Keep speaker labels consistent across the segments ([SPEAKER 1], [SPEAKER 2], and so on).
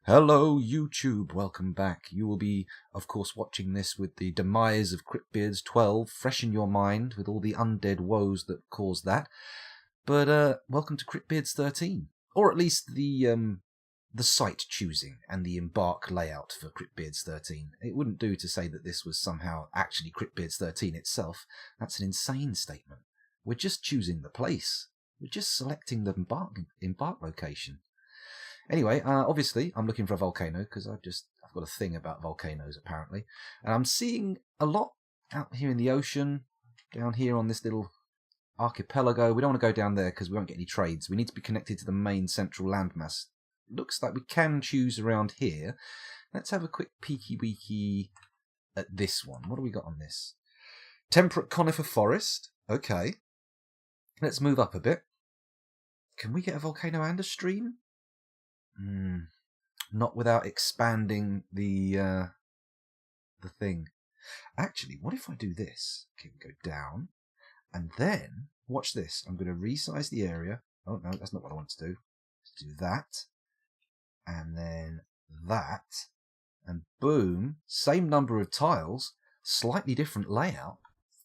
[SPEAKER 1] Hello, YouTube. Welcome back. You will be, of course, watching this with the demise of CRYPTBEARDS XII fresh in your mind with all the undead woes that caused that. But welcome to CRYPTBEARDS XIII, or at least the site choosing and the embark layout for CRYPTBEARDS XIII. It wouldn't do to say that this was somehow actually CRYPTBEARDS XIII itself. That's an insane statement. We're just choosing the place. We're just selecting the embark location. Anyway, obviously, I'm looking for a volcano because I've got a thing about volcanoes, apparently. And I'm seeing a lot out here in the ocean, down here on this little archipelago. We don't want to go down there because we won't get any trades. We need to be connected to the main central landmass. Looks like we can choose around here. Let's have a quick peeky-weeky at this one. What do we got on this? Temperate conifer forest. Okay. Let's move up a bit. Can we get a volcano and a stream? Not without expanding the thing. Actually, what if I do this? Okay, we go down, and then watch this. I'm going to resize the area. Oh no, that's not what I want to do. Let's do that, and then that, and boom, same number of tiles, slightly different layout,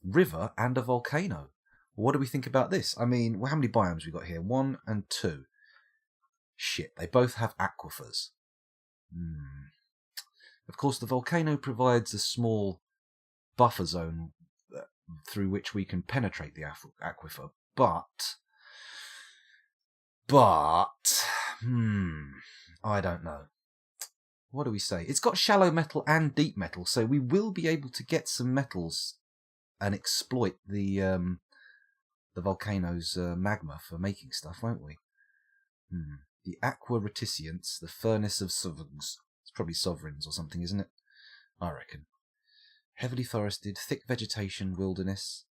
[SPEAKER 1] river and a volcano. What do we think about this? I mean, how many biomes we got here? 1 and 2. Shit, they both have aquifers. Of course, the volcano provides a small buffer zone through which we can penetrate the aquifer, but, I don't know. What do we say? It's got shallow metal and deep metal, so we will be able to get some metals and exploit the volcano's magma for making stuff, won't we? The aqua reticents, the furnace of sovereigns. It's probably sovereigns or something, isn't it? I reckon. Heavily forested, thick vegetation, wilderness.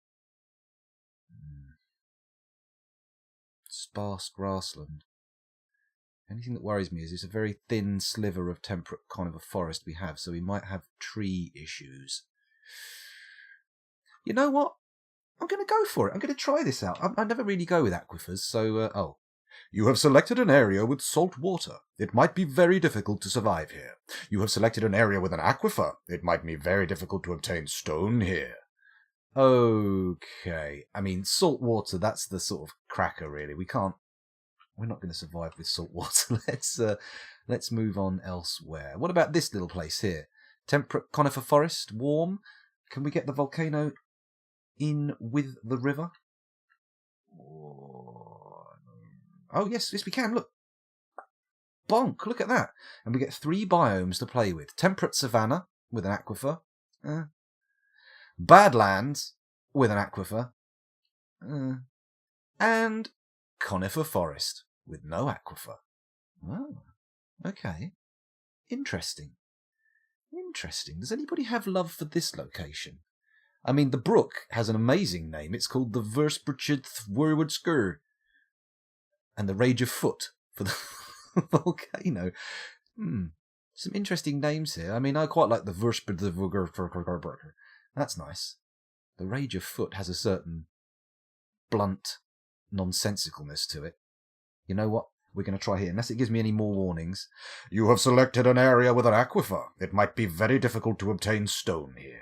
[SPEAKER 1] Sparse grassland. Anything that worries me is it's a very thin sliver of temperate conifer forest we have, so we might have tree issues. You know what? I'm going to go for it. I'm going to try this out. I never really go with aquifers, so, You have selected an area with salt water. It might be very difficult to survive here. You have selected an area with an aquifer. It might be very difficult to obtain stone here. Okay. I mean, salt water, that's the sort of cracker, really. We're not going to survive with salt water. Let's move on elsewhere. What about this little place here? Temperate conifer forest, warm. Can we get the volcano in with the river? Oh, yes, we can. Look. Bonk, look at that. And we get 3 biomes to play with. Temperate savanna with an aquifer. Badlands with an aquifer. And conifer forest with no aquifer. Oh, okay. Interesting. Does anybody have love for this location? I mean, the brook has an amazing name. It's called the Versperchith Wurwudsker. And the Rage of Foot for the volcano. Some interesting names here. I mean, I quite like the Verspedvugger. That's nice. The Rage of Foot has a certain blunt nonsensicalness to it. You know what? We're going to try here, unless it gives me any more warnings. You have selected an area with an aquifer. It might be very difficult to obtain stone here.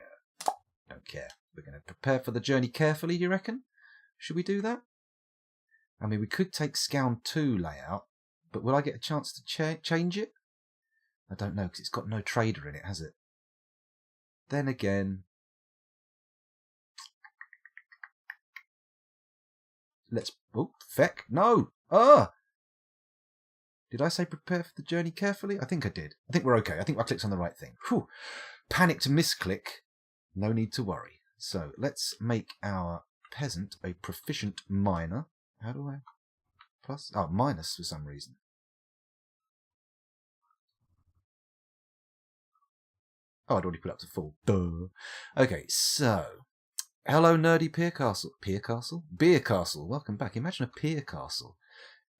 [SPEAKER 1] Don't care. We're going to prepare for the journey carefully, do you reckon? Should we do that? I mean, we could take Scound 2 layout, but will I get a chance to change it? I don't know, because it's got no trader in it, has it? Then again... Oh, feck. No! Did I say prepare for the journey carefully? I think I did. I think we're okay. I think I clicked on the right thing. Whew. Panicked misclick. No need to worry. So, let's make our peasant a proficient miner. How do I... Plus? Oh, minus for some reason. Oh, I'd already put it up to full. Duh. Okay, so... Hello, nerdy Pier Castle. Pier Castle? Beer Castle. Welcome back. Imagine a pier castle.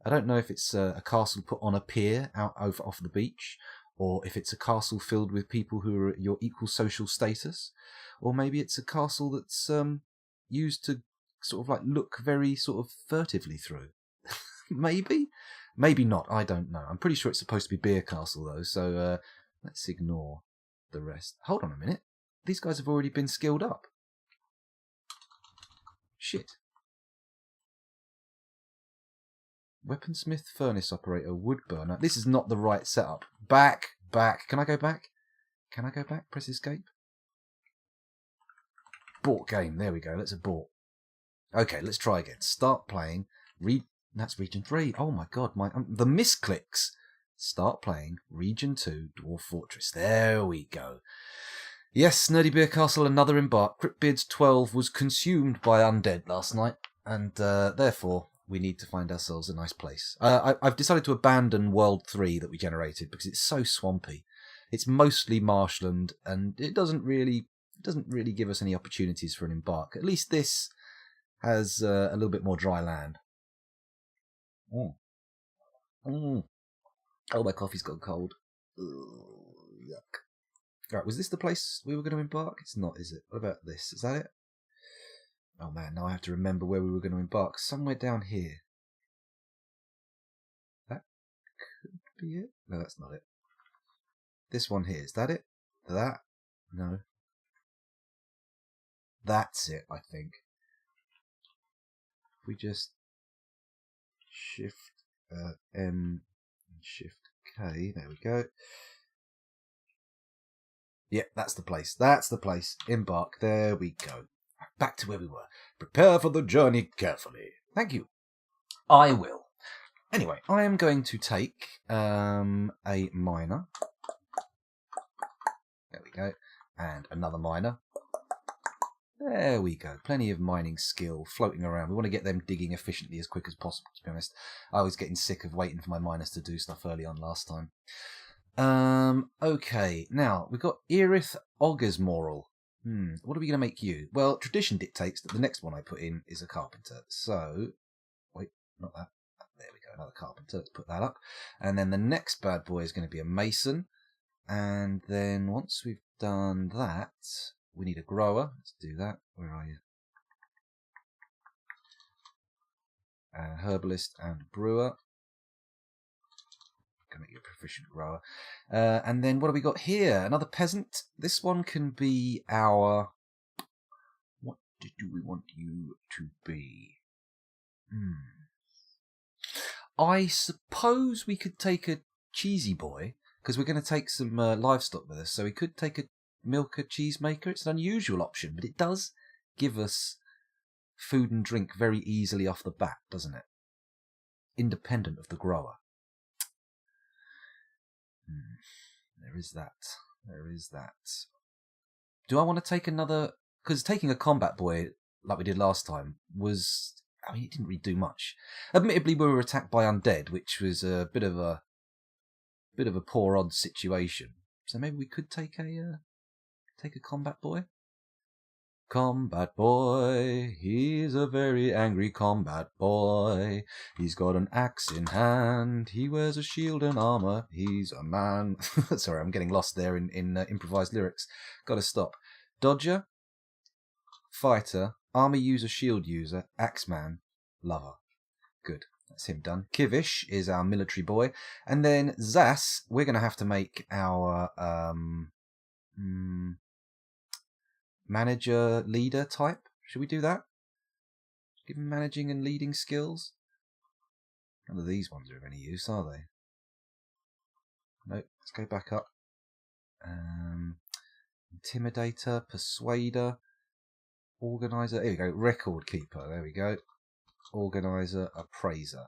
[SPEAKER 1] I don't know if it's a castle put on a pier out off the beach, or if it's a castle filled with people who are your equal social status, or maybe it's a castle that's used to sort of like look very sort of furtively through. Maybe Maybe not, I don't know. I'm pretty sure it's supposed to be Beer Castle, though, so let's ignore the rest. Hold on a minute. These guys have already been skilled up. Shit. Weaponsmith, furnace operator, wood burner. This is not the right setup. Back. Can I go back? Can I go back? Press escape. Abort game. There we go. Let's abort. Okay, let's try again. Start playing. That's region 3. Oh my god, the misclicks. Start playing. Region 2, Dwarf Fortress. There we go. Yes, Nerdy Beer Castle, another embark. CRYPTBEARDS XII was consumed by undead last night, and therefore we need to find ourselves a nice place. I've decided to abandon World 3 that we generated because it's so swampy. It's mostly marshland, and it doesn't really give us any opportunities for an embark. At least this has a little bit more dry land. Oh, my coffee's gone cold. Yuck. Right, was this the place we were going to embark? It's not, is it? What about this? Is that it? Oh man, now I have to remember where we were going to embark. Somewhere down here. That could be it. No, that's not it. This one here, is that it? That? No. That's it, I think. If we just Shift M and Shift K, there we go. Yeah, that's the place. That's the place. Embark. There we go. Back to where we were. Prepare for the journey carefully. Thank you. I will. Anyway, I am going to take a miner. There we go. And another miner. There we go. Plenty of mining skill floating around. We want to get them digging efficiently as quick as possible, to be honest. I was getting sick of waiting for my miners to do stuff early on last time. Okay. Now, we've got Erith Augur's Moral. What are we going to make you? Well, tradition dictates that the next one I put in is a carpenter. So, wait, not that. There we go, another carpenter. Let's put that up. And then the next bad boy is going to be a mason. And then once we've done that, we need a grower. Let's do that. Where are you? Herbalist and brewer. Can make you a proficient grower. And then what have we got here? Another peasant. This one can be our... What do we want you to be? I suppose we could take a cheesy boy, because we're going to take some livestock with us. So we could take a milker cheesemaker. It's an unusual option, but it does give us food and drink very easily off the bat, doesn't it? Independent of the grower. There is that. There is that. Do I want to take another... Because taking a combat boy, like we did last time, was... I mean, it didn't really do much. Admittedly, we were attacked by undead, which was a bit of a poor odds situation. So maybe we could take a combat boy. Combat boy, he's a very angry combat boy. He's got an axe in hand, he wears a shield and armor, he's a man. Sorry, I'm getting lost there in improvised lyrics. Gotta stop. Dodger, fighter, armor user, shield user, axeman, lover. Good, that's him done. Kivish is our military boy. And then Zas, we're going to have to make our... manager, leader type. Should we do that? Give him managing and leading skills. None of these ones are of any use, are they? Nope. Let's go back up. Intimidator, persuader, organizer. Here we go. Record keeper. There we go. Organizer, appraiser.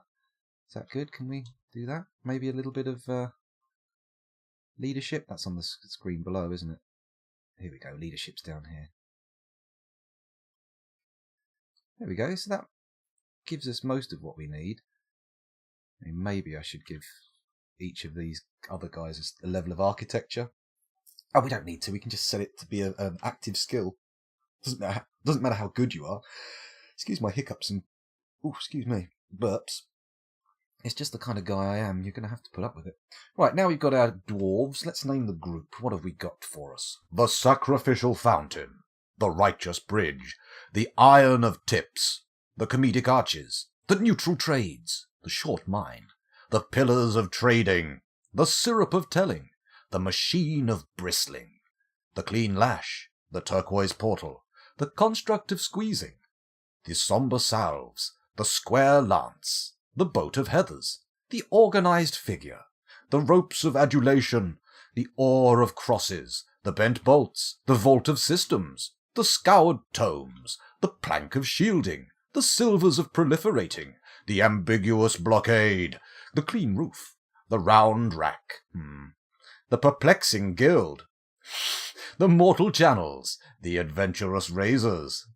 [SPEAKER 1] Is that good? Can we do that? Maybe a little bit of leadership. That's on the screen below, isn't it? Here we go, leadership's down here. There we go, so that gives us most of what we need. I mean, maybe I should give each of these other guys a level of architecture. Oh, we don't need to, we can just set it to be an active skill. Doesn't matter how good you are. Excuse my hiccups and, excuse me, burps. It's just the kind of guy I am. You're going to have to put up with it. Right, now we've got our dwarves. Let's name the group. What have we got for us?
[SPEAKER 2] The Sacrificial Fountain, the Righteous Bridge, the Iron of Tips, the Comedic Arches, the Neutral Trades, the Short Mine, the pillars of trading, the syrup of telling, the machine of bristling, the clean lash, the turquoise portal, the construct of squeezing, the sombre salves, the square lance, the boat of heathers, the organized figure, the ropes of adulation, the oar of crosses, the bent bolts, the vault of systems, the scoured tomes, the plank of shielding, the silvers of proliferating, the ambiguous blockade, the clean roof, the round rack, the perplexing guild, the mortal channels, the adventurous razors,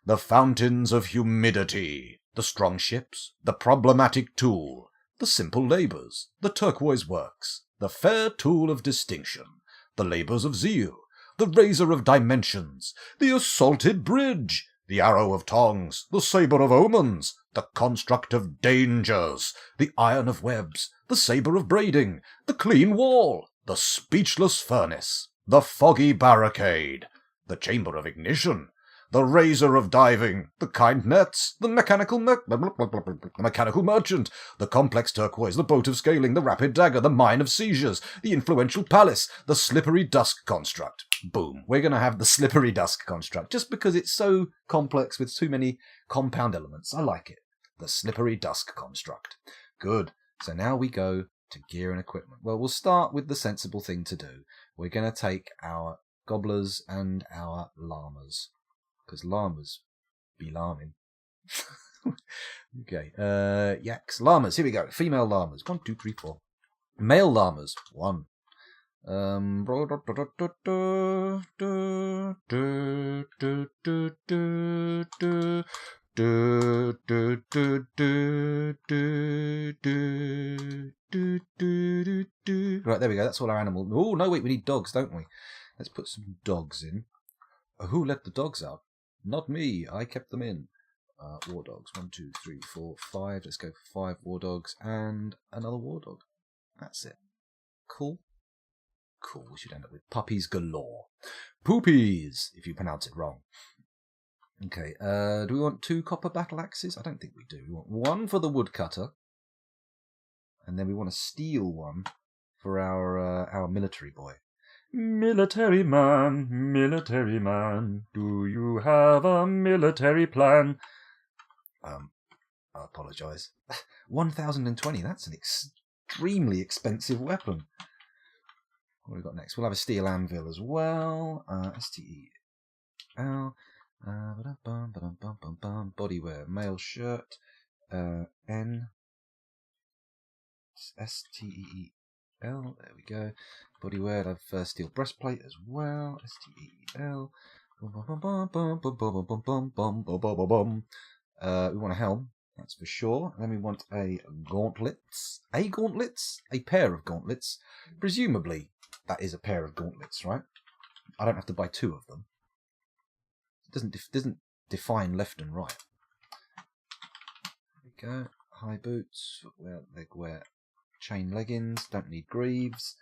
[SPEAKER 2] the fountains of humidity, the strong ships, the problematic tool, the simple labours, the turquoise works, the fair tool of distinction, the labours of zeal, the razor of dimensions, the assaulted bridge, the arrow of tongs, the sabre of omens, the construct of dangers, the iron of webs, the sabre of braiding, the clean wall, the speechless furnace, the foggy barricade, the chamber of ignition, the razor of diving, the kind nets, the mechanical merchant, the complex turquoise, the boat of scaling, the rapid dagger, the mine of seizures, the influential palace, the slippery dusk construct. Boom. We're going to have the slippery dusk construct, just because it's so complex with too many compound elements. I like it. The slippery dusk construct. Good. So now we go to gear and equipment. Well, we'll start with the sensible thing to do. We're going to take our gobblers and our llamas, because llamas be lambing. Okay, yaks, llamas, here we go. Female llamas, 1, 2, 3, 4. Male llamas, 1. Right, there we go, that's all our animal. Oh, no, wait, we need dogs, don't we? Let's put some dogs in. Who let the dogs out? Not me, I kept them in. War dogs, 1, 2, 3, 4, 5. Let's go for 5 war dogs and another war dog. That's it. Cool. Cool, we should end up with puppies galore. Poopies, if you pronounce it wrong. Okay, do we want 2 copper battle axes? I don't think we do. We want 1 for the woodcutter, and then we want a steel one for our military boy. Military man, do you have a military plan? I apologise. 1,020, that's an extremely expensive weapon. What have we got next? We'll have a steel anvil as well. STEL. Bodywear, male shirt. N. STEL. There we go. Bodywear, I'll have steel breastplate as well. STEL. We want a helm, that's for sure. And then we want a gauntlets. A pair of gauntlets. Presumably, that is a pair of gauntlets, right? I don't have to buy 2 of them. It doesn't define left and right. There we go. High boots, footwear, legwear, chain leggings. Don't need greaves.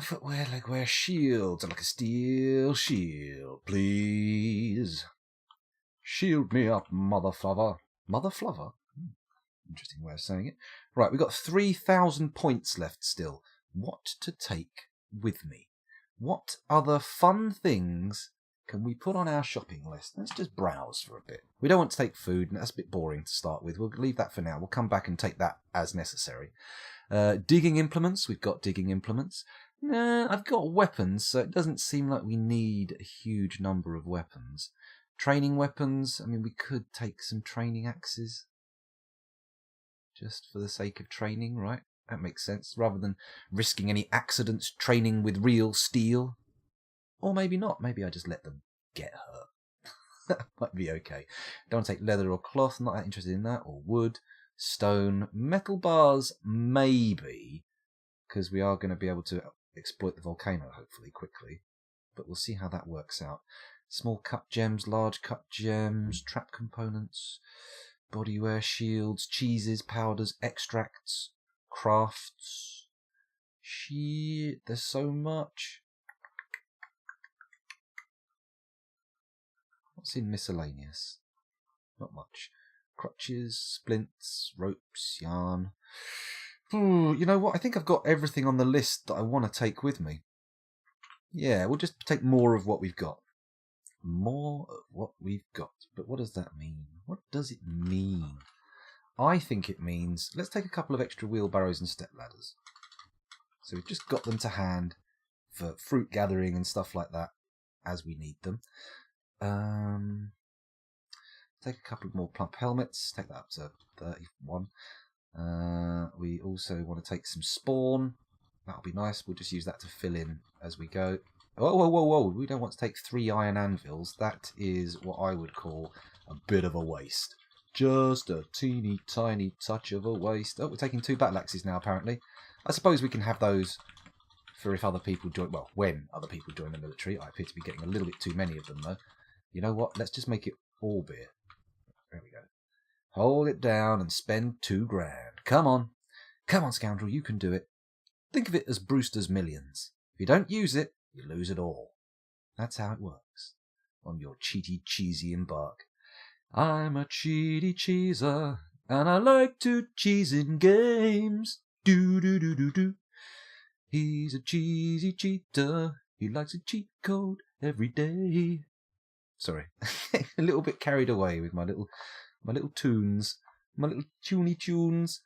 [SPEAKER 2] Footwear, legwear, shields. I'd like a steel shield, please. Shield me up, mother flubber. Mother flubber? Interesting way of saying it. Right, we've got 3,000 points left still. What to take with me? What other fun things can we put on our shopping list? Let's just browse for a bit. We don't want to take food, and that's a bit boring to start with. We'll leave that for now. We'll come back and take that as necessary. Digging implements. We've got digging implements. Nah, I've got weapons, so it doesn't seem like we need a huge number of weapons. Training weapons. I mean, we could take some training axes. Just for the sake of training, right? That makes sense. Rather than risking any accidents training with real steel. Or maybe not. Maybe I just let them get hurt. That might be okay. Don't want to take leather or cloth. Not that interested in that. Or wood, stone, metal bars, maybe. Because we are going to be able to exploit the volcano, hopefully, quickly. But we'll see how that works out. Small cut gems, large cut gems, trap components, bodywear, shields, cheeses, powders, extracts, crafts. Shit, there's so much. What's in miscellaneous? Not much.
[SPEAKER 1] crutches, splints, ropes, yarn. You know what? I think I've got everything on the list that I want to take with me. Yeah, we'll just take more of what we've got. More of what we've got. But what does that mean? What does it mean? I think it means let's take a couple of extra wheelbarrows and step ladders. So we've just got them to hand for fruit gathering and stuff like that as we need them. Take a couple more plump helmets. Take that up to 31. We also want to take some spawn. That'll be nice. We'll just use that to fill in as we go. Whoa. We don't want to take 3 iron anvils. That is what I would call a bit of a waste. Just a teeny tiny touch of a waste. Oh, we're taking 2 battle axes now, apparently. I suppose we can have those for if other people join. Well, when other people join the military. I appear to be getting a little bit too many of them, though. You know what? Let's just make it all beer. There we go. Hold it down and spend 2 grand. Come on, scoundrel, you can do it. Think of it as Brewster's Millions. If you don't use it, you lose it all. That's how it works on your cheaty cheesy embark. I'm a cheaty cheeser, and I like to cheese in games. Do. He's a cheesy cheater. He likes a cheat code every day. Sorry, a little bit carried away with my little tunes, my little tunes.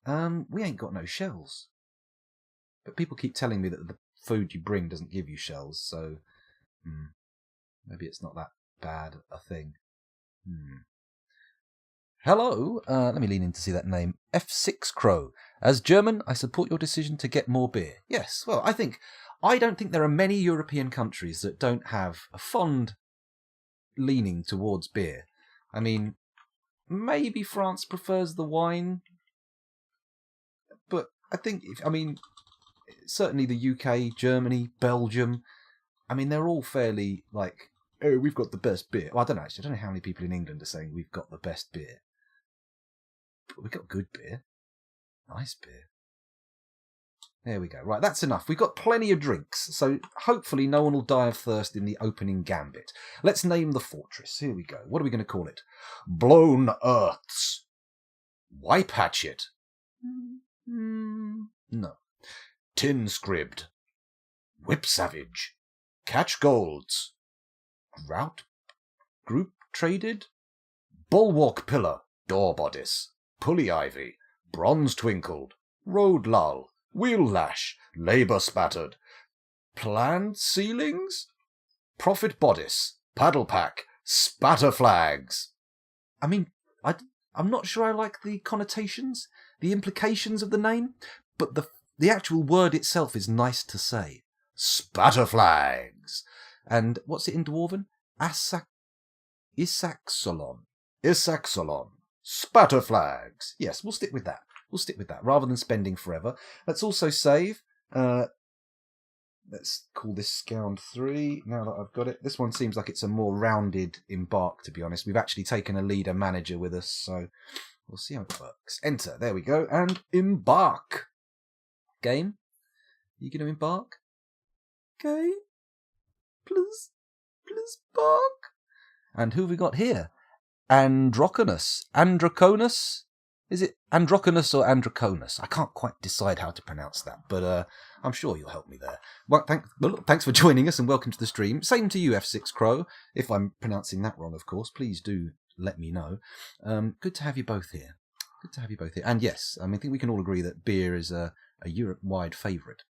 [SPEAKER 1] We ain't got no shells. But people keep telling me that the food you bring doesn't give you shells, so maybe it's not that bad a thing. Hello, let me lean in to see that name. F6 Crow. As German, I support your decision to get more beer. Yes, well, I don't think there are many European countries that don't have a fond leaning towards beer. I mean, maybe France prefers the wine, but I think, certainly the UK, Germany, Belgium, they're all fairly like, oh, we've got the best beer. Well, I don't know how many people in England are saying we've got the best beer. But we've got good beer. Nice beer. There we go. Right, that's enough. We've got plenty of drinks, so hopefully no one will die of thirst in the opening gambit. Let's name the fortress. Here we go. What are we going to call it?
[SPEAKER 2] Blown Earths. Wipe Hatchet.
[SPEAKER 1] No.
[SPEAKER 2] Tin Scribd. Whip Savage. Catch Golds.
[SPEAKER 1] Grout? Group Traded?
[SPEAKER 2] Bulwark Pillar. Door Bodice. Pulley Ivy. Bronze Twinkled. Road Lull. Wheel Lash. Labour Spattered. Planned Ceilings. Profit Bodice. Paddle Pack. Spatter Flags.
[SPEAKER 1] I'm not sure I like the connotations, the implications of the name, but the actual word itself is nice to say.
[SPEAKER 2] Spatter Flags.
[SPEAKER 1] And what's it in Dwarven? Isaxolon.
[SPEAKER 2] Spatter Flags.
[SPEAKER 1] Yes, we'll stick with that. Rather than spending forever. Let's also save. Let's call this Scound 3, now that I've got it. This one seems like it's a more rounded embark, to be honest. We've actually taken a leader manager with us, so we'll see how it works. Enter, there we go, and embark. Game, you going to embark? Game, please bark. And who have we got here? Androconus? Is it Androconus or Androconus? I can't quite decide how to pronounce that, but I'm sure you'll help me there. Well, thanks for joining us and welcome to the stream. Same to you, F6 Crow. If I'm pronouncing that wrong, of course, please do let me know. Good to have you both here. And yes, I think we can all agree that beer is a Europe-wide favourite.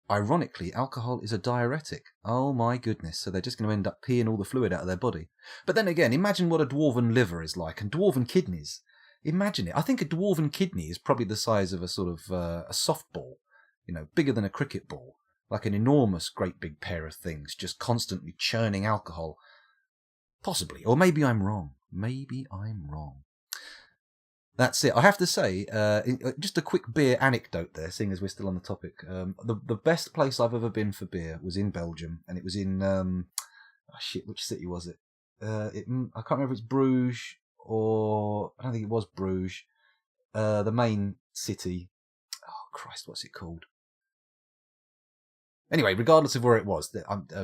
[SPEAKER 1] Ironically, alcohol is a diuretic. Oh my goodness, so they're just going to end up peeing all the fluid out of their body. But then again, imagine what a dwarven liver is like, and dwarven kidneys. Imagine it. I think a dwarven kidney is probably the size of a sort of a softball, bigger than a cricket ball. Like an enormous, great big pair of things, just constantly churning alcohol. Possibly. Or maybe I'm wrong. That's it. I have to say, just a quick beer anecdote there, seeing as we're still on the topic. The best place I've ever been for beer was in Belgium, and it was in which city was it? I can't remember if it's Bruges or I don't think it was Bruges. The main city. Oh Christ, what's it called? Anyway, regardless of where it was,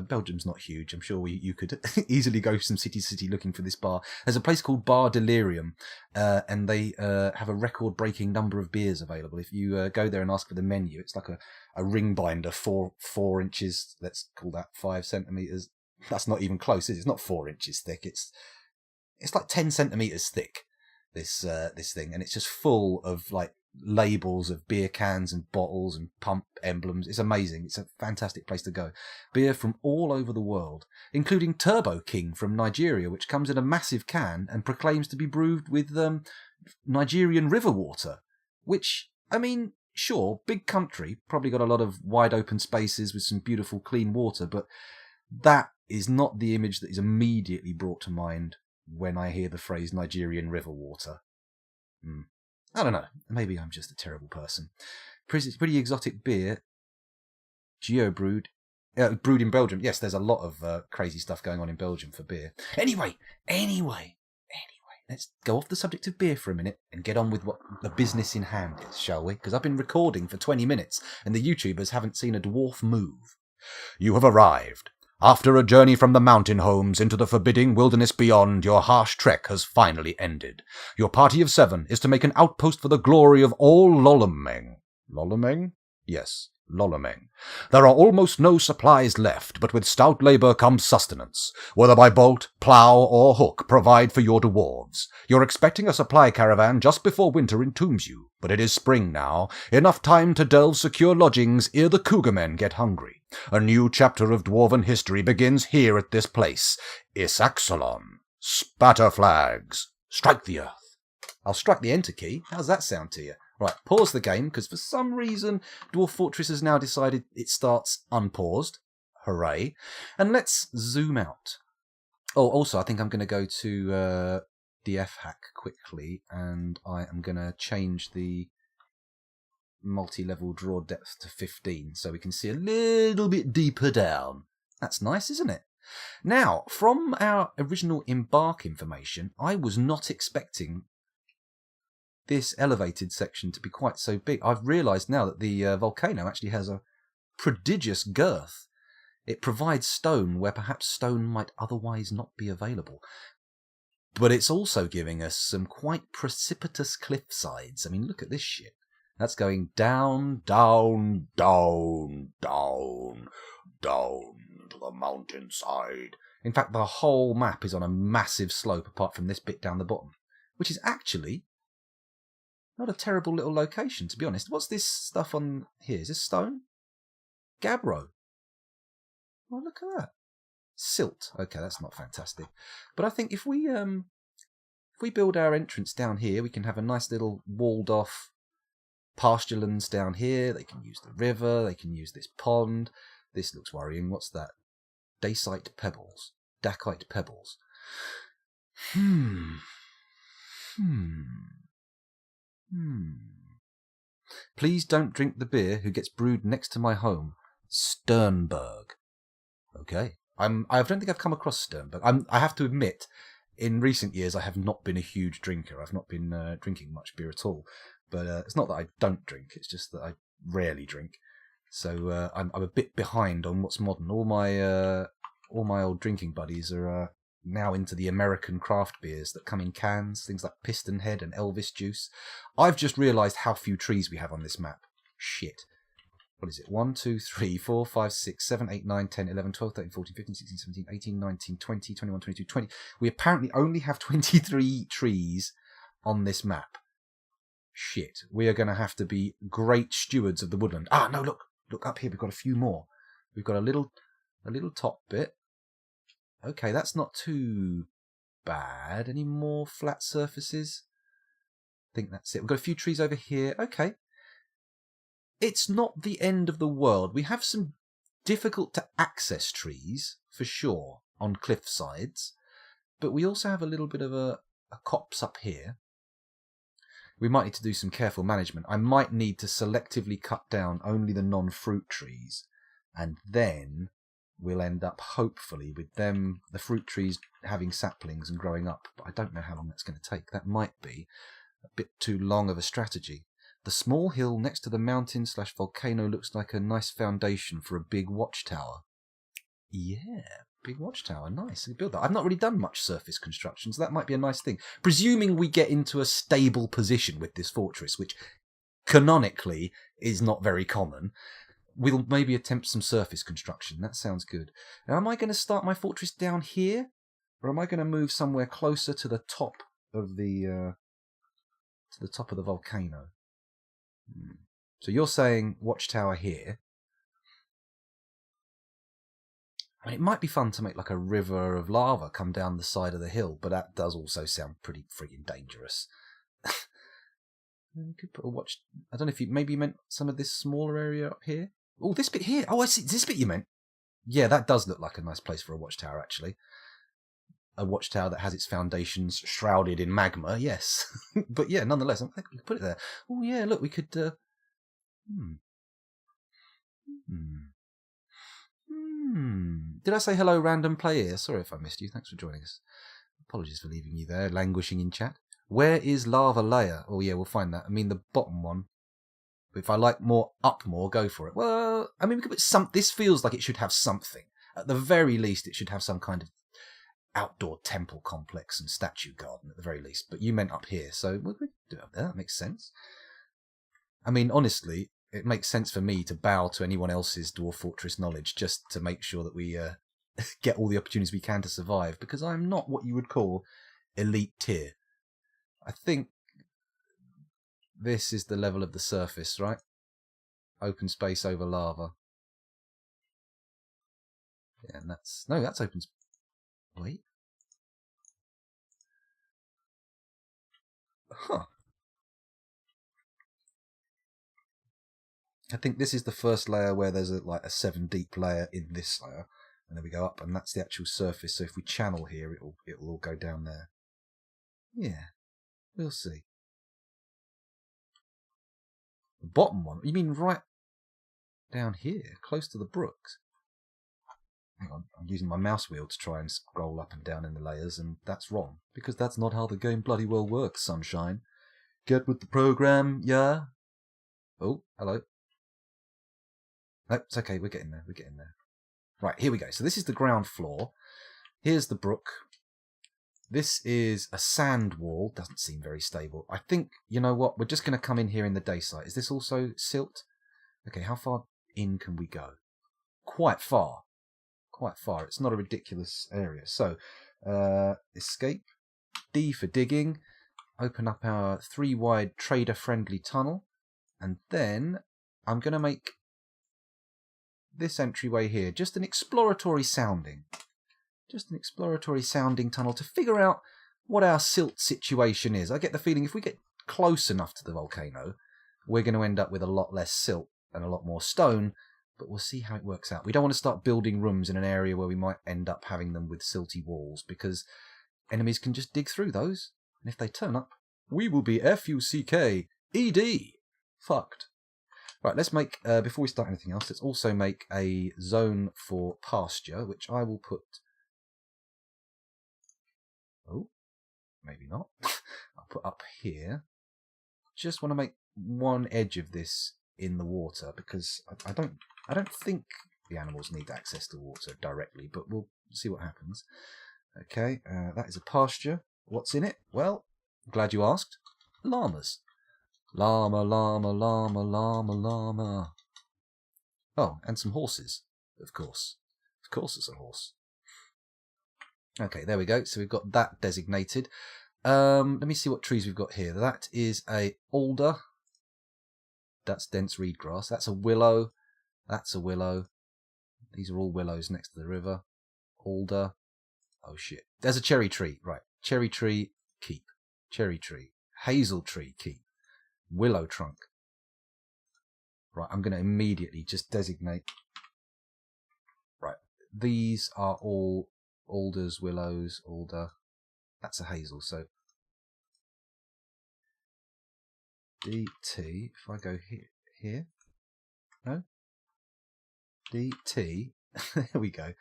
[SPEAKER 1] Belgium's not huge. I'm sure you could easily go from city to city looking for this bar. There's a place called Bar Delirium, and they have a record-breaking number of beers available. If you go there and ask for the menu, it's like a ring binder, 4 inches. Let's call that 5 centimeters. That's not even close, is it? It's not 4 inches thick. It's like 10 centimeters thick. This thing, and it's just full of like labels of beer cans and bottles and pump emblems. It's amazing. It's a fantastic place to go. Beer from all over the world, including Turbo King from Nigeria, which comes in a massive can and proclaims to be brewed with Nigerian river water, which, I mean, sure, big country, probably got a lot of wide open spaces with some beautiful clean water, but that is not the image that is immediately brought to mind when I hear the phrase Nigerian river water. I don't know. Maybe I'm just a terrible person. Pretty exotic beer. Brewed in Belgium. Yes, there's a lot of crazy stuff going on in Belgium for beer. Anyway, let's go off the subject of beer for a minute and get on with what the business in hand is, shall we? Because I've been recording for 20 minutes and the YouTubers haven't seen a dwarf move.
[SPEAKER 2] You have arrived. After a journey from the mountain homes into the forbidding wilderness beyond, your harsh trek has finally ended. Your party of 7 is to make an outpost for the glory of all Lolomeng. Lolomeng? Yes, Lolomeng. There are almost no supplies left, but with stout labour comes sustenance. Whether by bolt, plough, or hook, provide for your dwarves. You're expecting a supply caravan just before winter entombs you, but it is spring now, enough time to delve secure lodgings ere the cougar men get hungry. A new chapter of dwarven history begins here at this place. Isaxalon. Spatter flags. Strike the earth.
[SPEAKER 1] I'll strike the enter key. How's that sound to you? Right, pause the game, because for some reason Dwarf Fortress has now decided it starts unpaused. Hooray. And let's zoom out. Oh, also, I think I'm going to go to the F-hack quickly, and I am going to change the multi-level draw depth to 15 so we can see a little bit deeper down. That's nice, isn't it? Now, from our original embark information, I was not expecting this elevated section to be quite so big. I've realised now that the volcano actually has a prodigious girth. It provides stone where perhaps stone might otherwise not be available. But it's also giving us some quite precipitous cliff sides. I mean, look at this shit. That's going down, down, down, down, down to the mountainside. In fact, the whole map is on a massive slope apart from this bit down the bottom, which is actually not a terrible little location, to be honest. What's this stuff on here? Is this stone? Gabbro. Oh, look at that. Silt. Okay, that's not fantastic. But I think if we build our entrance down here, we can have a nice little walled off pasturelands down here. They can use the river. They can use this pond. This looks worrying. What's that? Dacite pebbles. Dacite pebbles. Please don't drink the beer who gets brewed next to my home. Sternberg. Okay. I don't think I've come across Sternberg. I have to admit, in recent years, I have not been a huge drinker. I've not been drinking much beer at all. But it's not that I don't drink. It's just that I rarely drink. So I'm a bit behind on what's modern. All my old drinking buddies are now into the American craft beers that come in cans, things like Piston Head and Elvis Juice. I've just realised how few trees we have on this map. Shit. What is it? 1, 2, 3, 4, 5, 6, 7, 8, 9, 10, 11, 12, 13, 14, 15, 16, 17, 18, 19, 20, 21, 22, 20. We apparently only have 23 trees on this map. Shit. We are going to have to be great stewards of the woodland. Ah, no, look up here. We've got a few more. We've got a little top bit. Okay, that's not too bad. Any more flat surfaces? I think that's it. We've got a few trees over here. Okay. It's not the end of the world. We have some difficult to access trees, for sure, on cliff sides. But we also have a little bit of a copse up here. We might need to do some careful management. I might need to selectively cut down only the non-fruit trees. And then we'll end up, hopefully, with the fruit trees having saplings and growing up. But I don't know how long that's going to take. That might be a bit too long of a strategy. The small hill next to the mountain/volcano looks like a nice foundation for a big watchtower. Yeah, big watchtower. Nice. We build that. I've not really done much surface construction, so that might be a nice thing. Presuming we get into a stable position with this fortress, which canonically is not very common, we'll maybe attempt some surface construction. That sounds good. Now, am I going to start my fortress down here? Or am I going to move somewhere closer to the top of the volcano? So you're saying watchtower here. I mean, it might be fun to make like a river of lava come down the side of the hill, but that does also sound pretty friggin' dangerous. We could put a watch. I don't know if you maybe meant some of this smaller area up here. Oh, this bit here. Oh, I see. This bit you meant. Yeah, that does look like a nice place for a watchtower, actually. A watchtower that has its foundations shrouded in magma, yes. But yeah, nonetheless, I think we could put it there. Oh yeah, look, we could... Did I say hello, random player? Sorry if I missed you. Thanks for joining us. Apologies for leaving you there, languishing in chat. Where is lava layer? Oh yeah, we'll find that. I mean, the bottom one. But if I like more up more, go for it. Well, I mean, we could put some... This feels like it should have something. At the very least, it should have some kind of outdoor temple complex and statue garden at the very least. But you meant up here, so we could do it up there. That makes sense. I mean, honestly, it makes sense for me to bow to anyone else's dwarf fortress knowledge just to make sure that we get all the opportunities we can to survive, because I'm not what you would call elite tier. I think this is the level of the surface, right? Open space over lava. Yeah, and that's... No, that's open space. Wait. Huh. I think this is the first layer where there's like a 7 deep layer in this layer. And then we go up, and that's the actual surface. So if we channel here, it'll all go down there. Yeah, we'll see. The bottom one? You mean right down here, close to the brooks? Hang on, I'm using my mouse wheel to try and scroll up and down in the layers, and that's wrong. Because that's not how the game bloody well works, sunshine. Get with the program, yeah? Oh, hello. No, it's okay, we're getting there, Right, here we go. So this is the ground floor. Here's the brook. This is a sand wall. Doesn't seem very stable. I think, you know what, we're just going to come in here in the day site. Is this also silt? Okay, how far in can we go? Quite far. Quite far. It's not a ridiculous area. So, escape. D for digging. Open up our 3-wide trader-friendly tunnel. And then I'm going to make this entryway here just an exploratory sounding. Just an exploratory sounding tunnel to figure out what our silt situation is. I get the feeling if we get close enough to the volcano, we're going to end up with a lot less silt and a lot more stone, but we'll see how it works out. We don't want to start building rooms in an area where we might end up having them with silty walls, because enemies can just dig through those, and if they turn up, we will be F-U-C-K-E-D. Fucked. Right, let's make, before we start anything else, let's also make a zone for pasture, which I will put... Oh, maybe not. I'll put up here. Just want to make one edge of this in the water, because I don't think the animals need access to water directly, but we'll see what happens. Okay, that is a pasture. What's in it? Well, glad you asked. Llamas. Llama, llama, llama, llama, llama. Oh, and some horses, of course. Of course it's a horse. Okay, there we go. So we've got that designated. Let me see what trees we've got here. That is a alder. That's dense reed grass. That's a willow. That's a willow. These are all willows next to the river. Alder. Oh shit. There's a cherry tree. Right. Cherry tree, keep. Cherry tree. Hazel tree, keep. Willow trunk. Right, I'm going to immediately just designate. Right. These are all alders, willows, alder. That's a hazel, so DT, if I go here, no, DT, there we go.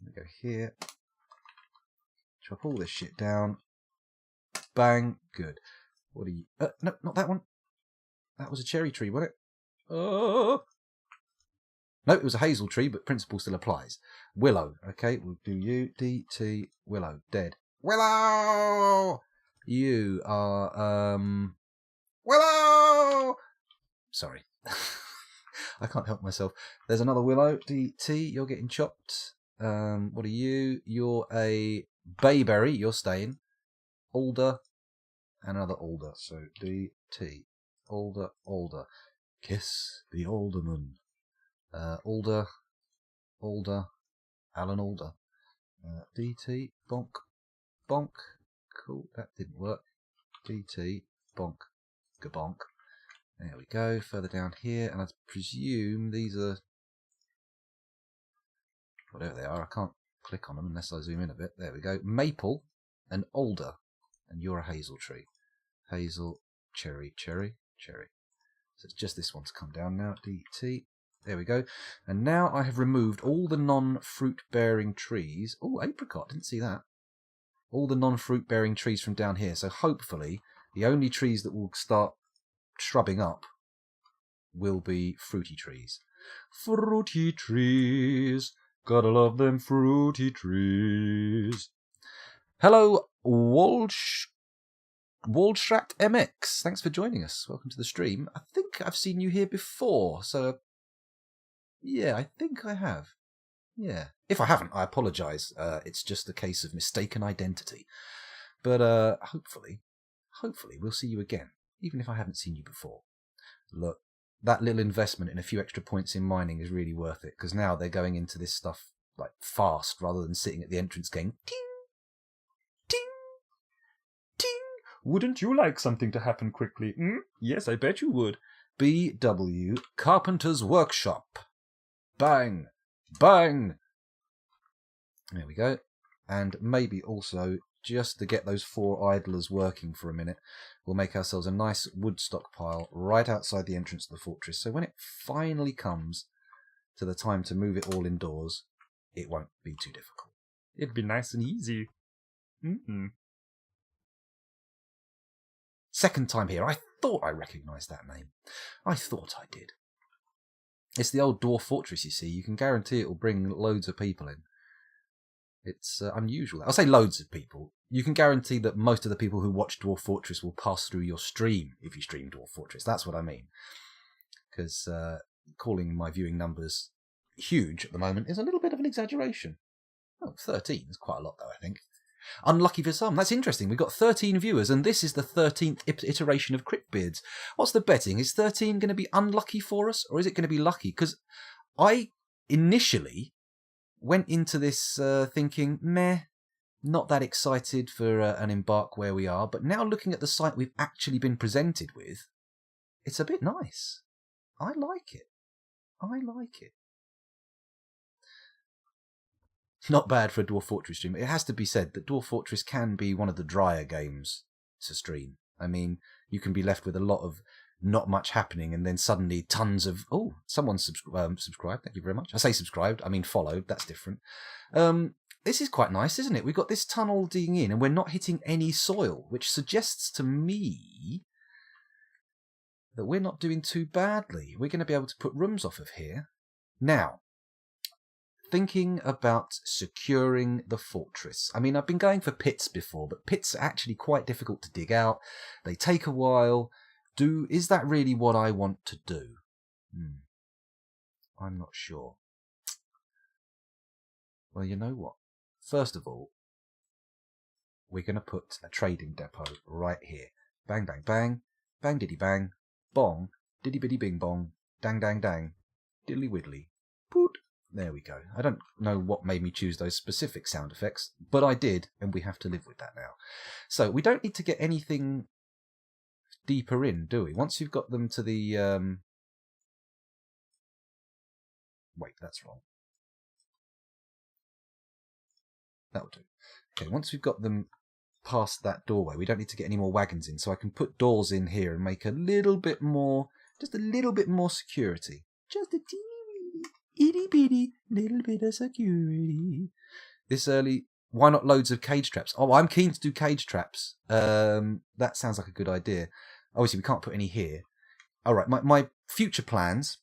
[SPEAKER 1] We go here, chop all this shit down, bang, good. What are you, no, not that one, That was a cherry tree, wasn't it? Oh. No, it was a hazel tree, but principle still applies. Willow. Okay, we'll do you. D-T. Willow. Dead. Willow! You are, Willow! Sorry. I can't help myself. There's another Willow. D-T. You're getting chopped. What are you? You're a bayberry. You're staying. Alder. Another alder. So D-T. Alder. Alder. Kiss the alderman. Alder. Alan Alder. DT. Bonk. Bonk. Cool. That didn't work. DT. Bonk. Gabonk. There we go. Further down here. And I presume these are... whatever they are. I can't click on them unless I zoom in a bit. There we go. Maple and alder. And you're a hazel tree. Hazel. Cherry. Cherry. Cherry. So it's just this one to come down now. DT. There we go. And now I have removed all the non-fruit-bearing trees. Oh, apricot. Didn't see that. All the non-fruit-bearing trees from down here. So hopefully the only trees that will start shrubbing up will be fruity trees. Fruity trees. Gotta love them fruity trees. Hello, Waldschratt MX. Thanks for joining us. Welcome to the stream. I think I've seen you here before, so yeah, I think I have. Yeah. If I haven't, I apologise. It's just a case of mistaken identity. But hopefully we'll see you again, even if I haven't seen you before. Look, that little investment in a few extra points in mining is really worth it, because now they're going into this stuff like fast rather than sitting at the entrance going ting, ting, ting. Wouldn't you like something to happen quickly? Yes, I bet you would. BW Carpenter's Workshop. Bang! Bang! There we go. And maybe also, just to get those 4 idlers working for a minute, we'll make ourselves a nice wood stockpile right outside the entrance to the fortress. So when it finally comes to the time to move it all indoors, it won't be too difficult. It'll be nice and easy. Second time here. I thought I recognised that name. I thought I did. It's the old dwarf fortress, you see. You can guarantee it will bring loads of people in. It's unusual. I'll say loads of people. You can guarantee that most of the people who watch Dwarf Fortress will pass through your stream if you stream Dwarf Fortress. That's what I mean. Because calling my viewing numbers huge at the moment is a little bit of an exaggeration. Oh, 13 is quite a lot, though, I think. Unlucky for some. That's interesting. We've got 13 viewers, and this is the 13th iteration of CRYPTBEARDS. What's the betting? Is 13 going to be unlucky for us, or is it going to be lucky? Because I initially went into this thinking, meh, not that excited for an embark where we are. But now looking at the site we've actually been presented with, it's a bit nice. I like it. I like it. Not bad for a Dwarf Fortress stream. It has to be said that Dwarf Fortress can be one of the drier games to stream. I mean, you can be left with a lot of not much happening and then suddenly tons of... Oh, someone subscribed. Thank you very much. I say subscribed. I mean followed. That's different. This is quite nice, isn't it? We've got this tunnel digging in and we're not hitting any soil, which suggests to me that we're not doing too badly. We're going to be able to put rooms off of here. Now, thinking about securing the fortress. I mean, I've been going for pits before, but pits are actually quite difficult to dig out. They take a while. Is that really what I want to do? I'm not sure. Well, you know what? First of all, we're going to put a trading depot right here. Bang, bang, bang. Bang, diddy, bang. Bong. Diddy, biddy, bing, bong. Dang, dang, dang. Diddly, widdly. Poot. There we go. I don't know what made me choose those specific sound effects, but I did, and we have to live with that now. So we don't need to get anything deeper in, do we? Once you've got them to the... Wait, that's wrong. That'll do. Okay, once we've got them past that doorway, we don't need to get any more wagons in, so I can put doors in here and make a little bit more, just a little bit more security. Just a teeny itty bitty little bit of security. This early, why not loads of cage traps? Oh, I'm keen to do cage traps. That sounds like a good idea. Obviously, we can't put any here. all right, my future plans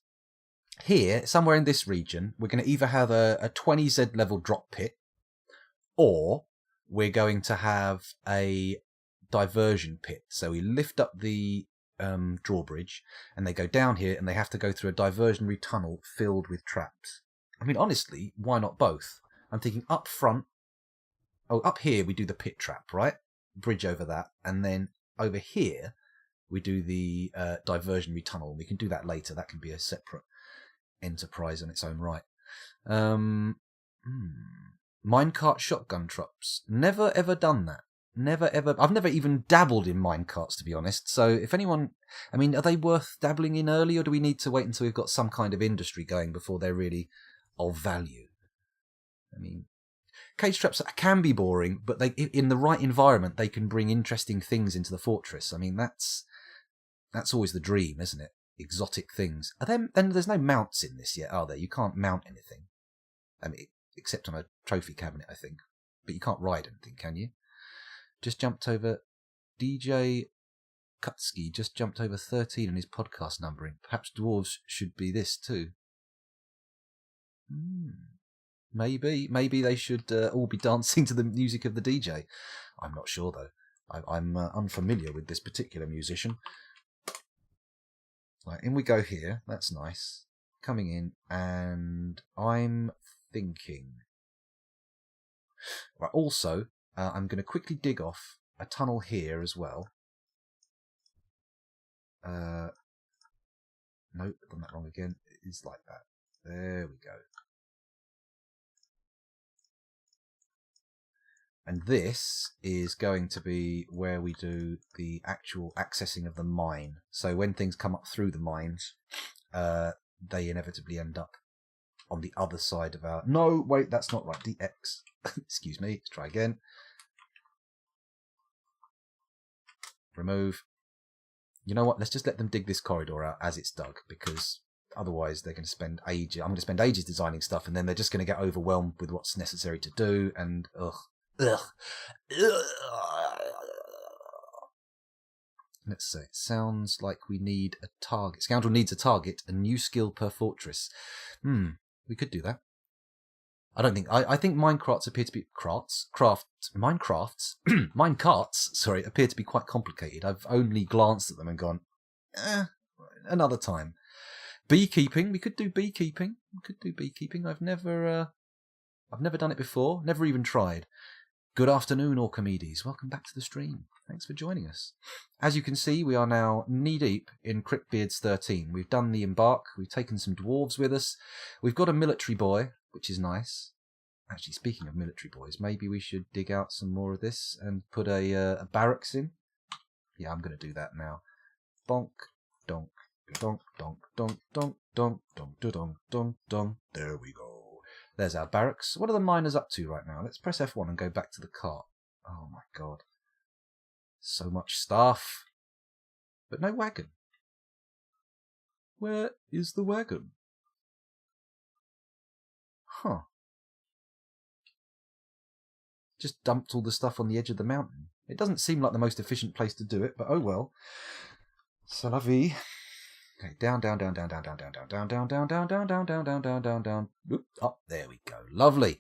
[SPEAKER 1] here, somewhere in this region, we're going to either have a 20Z level drop pit, or we're going to have a diversion pit. So we lift up the drawbridge, and they go down here, and they have to go through a diversionary tunnel filled with traps. I mean, honestly, why not both? I'm thinking up front. Oh, up here we do the pit trap, right? Bridge over that, and then over here we do the diversionary tunnel. We can do that later. That can be a separate enterprise on its own right. Minecart shotgun traps. Never ever done that. Never ever. I've never even dabbled in minecarts, to be honest. So if anyone, I mean, are they worth dabbling in early, or do we need to wait until we've got some kind of industry going before they're really of value? I mean, cage traps can be boring, but they, in the right environment, they can bring interesting things into the fortress. I mean, that's always the dream, isn't it? Exotic things. Are there? And there's no mounts in this yet, are there? You can't mount anything. I mean, except on a trophy cabinet, I think. But you can't ride anything, can you? Just jumped over. DJ Kutsky just jumped over 13 in his podcast numbering. Perhaps dwarves should be this too. Maybe they should all be dancing to the music of the DJ. I'm not sure though. I'm unfamiliar with this particular musician. Right, in we go here. That's nice. Coming in, and I'm thinking. Right, also, I'm going to quickly dig off a tunnel here as well. Nope, done that wrong again. It is like that. There we go. And this is going to be where we do the actual accessing of the mine. So when things come up through the mines, they inevitably end up on the other side of our... No, wait, that's not right. DX. Excuse me. Let's try again. Remove. You know what? Let's just let them dig this corridor out as it's dug, because otherwise they're going to spend ages. I'm going to spend ages designing stuff, and then they're just going to get overwhelmed with what's necessary to do, and ugh. Let's see. It sounds like we need a target. Scoundrel needs a target. A new skill per fortress. We could do that. I don't think. I think minecarts appear to be minecarts. Sorry, appear to be quite complicated. I've only glanced at them and gone, another time. Beekeeping. We could do beekeeping. I've never done it before. Never even tried. Good afternoon, Orchimedes. Welcome back to the stream. Thanks for joining us. As you can see, we are now knee-deep in CRYPTBEARDS XIII. We've done the embark. We've taken some dwarves with us. We've got a military boy, which is nice. Actually, speaking of military boys, maybe we should dig out some more of this and put a barracks in. Yeah, I'm going to do that now. Bonk, donk, donk, donk, donk, donk, donk, donk, donk, donk, donk. There we go. There's our barracks. What are the miners up to right now? Let's press F1 and go back to the cart. Oh my god. So much stuff. But no wagon. Where is the wagon? Huh. Just dumped all the stuff on the edge of the mountain. It doesn't seem like the most efficient place to do it, but oh well. C'est la vie. Okay, down. Oop, up, there we go. Lovely.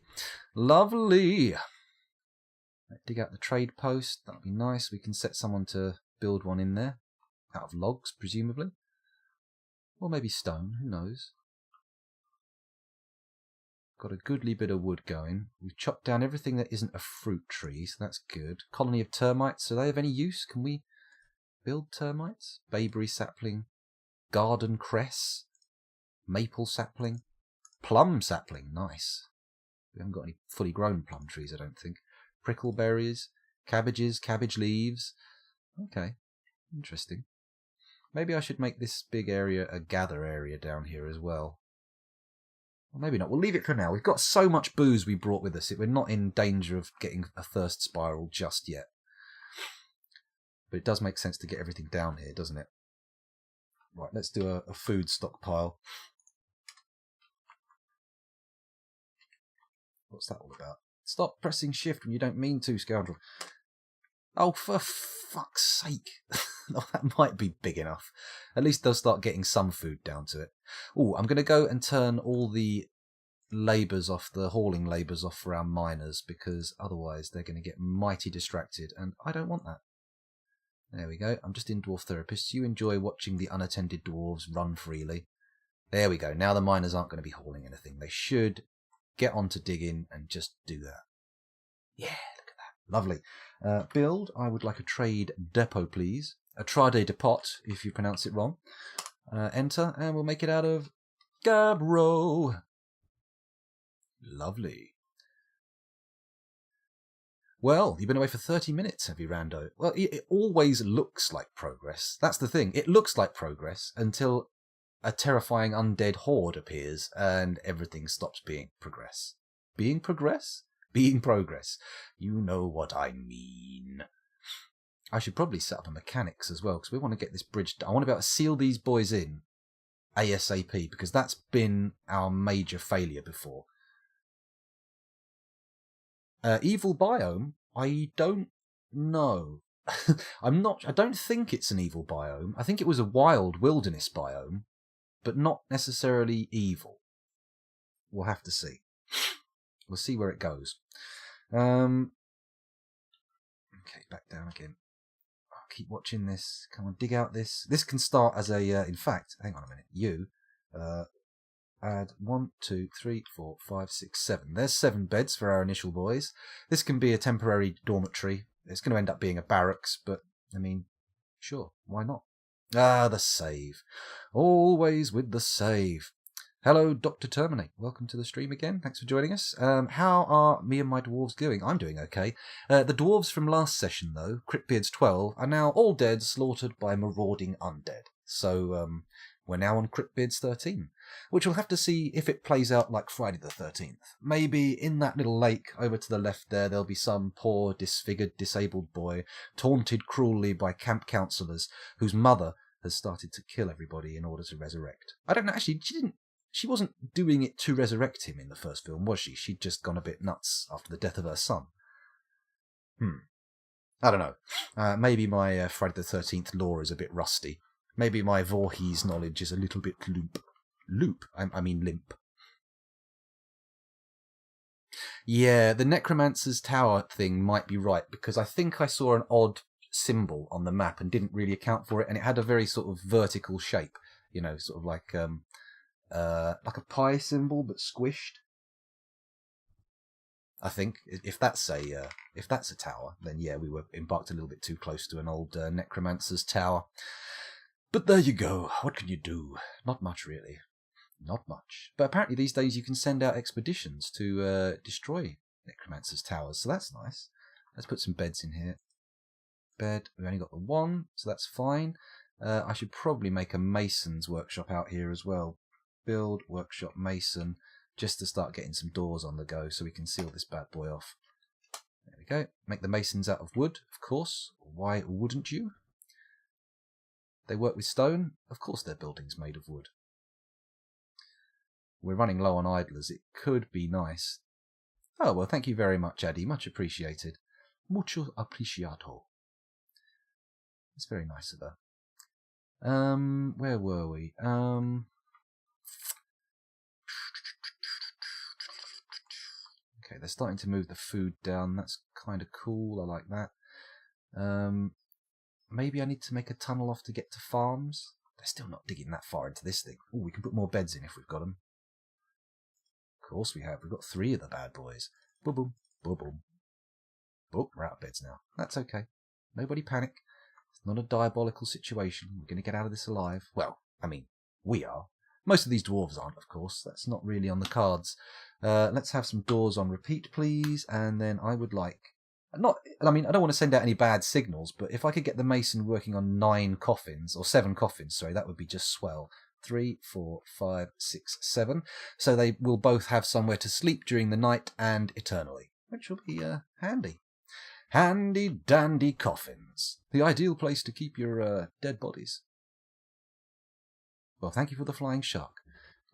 [SPEAKER 1] Dig out the trade post. That'll be nice. We can set someone to build one in there. Out of logs, presumably. Or maybe stone, who knows. Got a goodly bit of wood going. We've chopped down everything that isn't a fruit tree, so that's good. Colony of termites, are they of any use? Can we build termites? Bayberry sapling. Garden cress, maple sapling, plum sapling, nice. We haven't got any fully grown plum trees, I don't think. Prickleberries, cabbages, cabbage leaves. Okay, interesting. Maybe I should make this big area a gather area down here as well. Or maybe not. We'll leave it for now. We've got so much booze we brought with us. We're not in danger of getting a thirst spiral just yet. But it does make sense to get everything down here, doesn't it? Right, let's do a food stockpile. What's that all about? Stop pressing shift when you don't mean to, scoundrel. Oh, for fuck's sake. That might be big enough. At least they'll start getting some food down to it. Oh, I'm going to go and turn all the labours off, the hauling labours off for our miners, because otherwise they're going to get mighty distracted, and I don't want that. There we go. I'm just in Dwarf Therapists. You enjoy watching the unattended dwarves run freely. There we go. Now the miners aren't going to be hauling anything. They should get on to digging and just do that. Yeah, look at that. Lovely. Build, I would like a trade depot, please. A trade depot, if you pronounce it wrong. Enter, and we'll make it out of Gabbro. Lovely. Well, you've been away for 30 minutes, have you, Rando? Well, it always looks like progress. That's the thing. It looks like progress until a terrifying undead horde appears and everything stops being progress. Being progress? Being progress. You know what I mean. I should probably set up a mechanics as well, because we want to get this bridge done. I want to be able to seal these boys in ASAP, because that's been our major failure before. Evil biome? I don't know. I don't think it's an evil biome. I think it was a wild wilderness biome, but not necessarily evil. We'll have to see. We'll see where it goes. Okay, back down again. I'll keep watching this. Come on, dig out this. This can start as a... in fact, hang on a minute. You... add 1, 2, 3, 4, 5, 6, 7. There's 7 beds for our initial boys. This can be a temporary dormitory. It's going to end up being a barracks, but, I mean, sure, why not? Ah, the save. Always with the save. Hello, Dr. Terminate. Welcome to the stream again. Thanks for joining us. How are me and my dwarves doing? I'm doing okay. The dwarves from last session, though, CRYPTBEARDS XII, are now all dead, slaughtered by marauding undead. So, we're now on CRYPTBEARDS XIII, which we'll have to see if it plays out like Friday the 13th. Maybe in that little lake over to the left there'll be some poor, disfigured, disabled boy, taunted cruelly by camp counsellors, whose mother has started to kill everybody in order to resurrect. I don't know, actually, she wasn't doing it to resurrect him in the first film, was she? She'd just gone a bit nuts after the death of her son. I don't know. Maybe my Friday the 13th lore is a bit rusty. Maybe my Voorhees knowledge is a little bit limp. I mean limp. Yeah, the Necromancer's Tower thing might be right, because I think I saw an odd symbol on the map and didn't really account for it, and it had a very sort of vertical shape, you know, sort of like a pie symbol but squished. I think if that's a tower, then yeah, we were embarked a little bit too close to an old Necromancer's Tower. But there you go. What can you do? Not much, really. Not much. But apparently these days you can send out expeditions to destroy Necromancer's Towers, so that's nice. Let's put some beds in here. Bed. We've only got the one, so that's fine. I should probably make a mason's workshop out here as well. Build, workshop, mason, just to start getting some doors on the go so we can seal this bad boy off. There we go. Make the masons out of wood, of course. Why wouldn't you? They work with stone. Of course their building's made of wood. We're running low on idlers. It could be nice. Oh, well, thank you very much, Addy. Much appreciated. Mucho apreciato. It's very nice of her. Where were we? Okay, they're starting to move the food down. That's kind of cool. I like that. Maybe I need to make a tunnel off to get to farms. They're still not digging that far into this thing. Oh, we can put more beds in if we've got them. Of course we have. We've got 3 of the bad boys. Boom, boom, boom, boom. Oh, we're out of beds now. That's okay. Nobody panic. It's not a diabolical situation. We're going to get out of this alive. Well, I mean, we are. Most of these dwarves aren't, of course. That's not really on the cards. Let's have some doors on repeat, please. And then I would like... I don't want to send out any bad signals, but if I could get the mason working on 9 coffins, or 7 coffins, sorry, that would be just swell. 3, 4, 5, 6, 7. So they will both have somewhere to sleep during the night and eternally, which will be handy. Handy dandy coffins. The ideal place to keep your dead bodies. Well, thank you for the flying shark.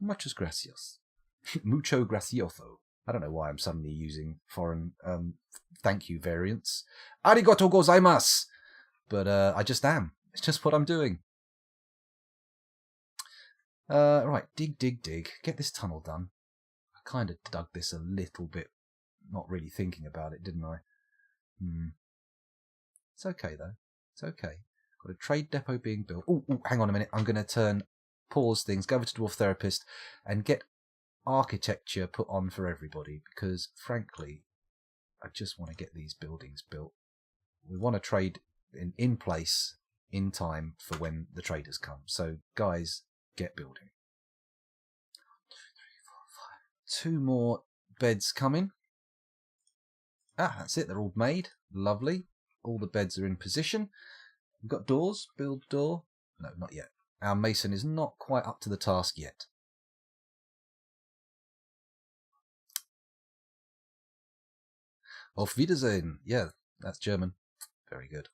[SPEAKER 1] Muchas gracias. Mucho gracioso. I don't know why I'm suddenly using foreign thank you variants. Arigatou gozaimasu! But I just am. It's just what I'm doing. Right, dig. Get this tunnel done. I kind of dug this a little bit, not really thinking about it, didn't I? It's okay, though. It's okay. Got a trade depot being built. Oh, hang on a minute. I'm going to pause things, go over to Dwarf Therapist, and get architecture put on for everybody, because, frankly, I just want to get these buildings built. We want to trade in place in time for when the traders come. So, guys, get building. 2 more beds coming. That's it. They're all made. Lovely. All the beds are in position. We've got doors. Build door. No, not yet. Our mason is not quite up to the task yet. Auf Wiedersehen. Yeah, that's German. Very good.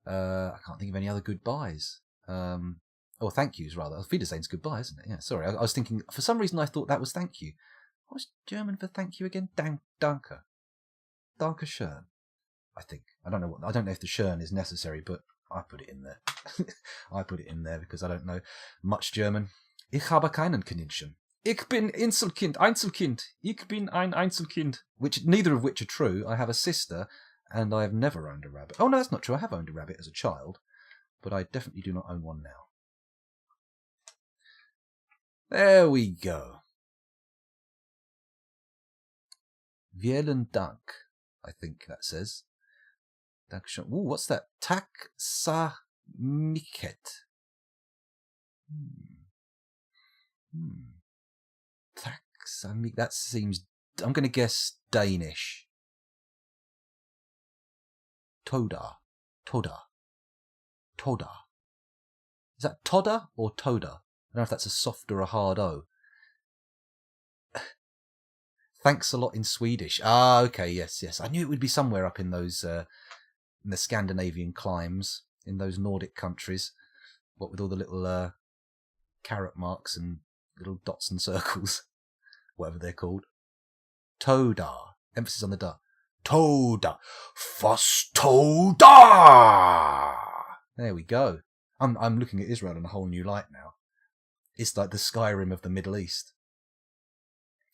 [SPEAKER 1] I can't think of any other goodbyes. Or thank yous, rather. Auf Wiedersehen's goodbye, isn't it? Yeah, sorry. I was thinking, for some reason I thought that was thank you. What's German for thank you again? Danke. Danke schön, I think. I don't know if the schön is necessary, but I put it in there. I put it in there because I don't know much German. Ich habe keinen Kaninchen. Ich bin Einzelkind. Ich bin ein Einzelkind. Neither of which are true. I have a sister, and I have never owned a rabbit. Oh, no, that's not true. I have owned a rabbit as a child, but I definitely do not own one now. There we go. Vielen Dank, I think that says. Dankeschön. Ooh, what's that? Taksamiket. Taksamiket. That seems... I'm going to guess Danish. Toda. Is that Toda or Toda? I don't know if that's a soft or a hard O. Thanks a lot in Swedish. Ah, okay, yes. I knew it would be somewhere up in those, in the Scandinavian climes, in those Nordic countries. What with all the little carrot marks and little dots and circles, whatever they're called. Toda. Emphasis on the da. Toda. Fos Toda. There we go. I'm looking at Israel in a whole new light now. It's like the Skyrim of the Middle East.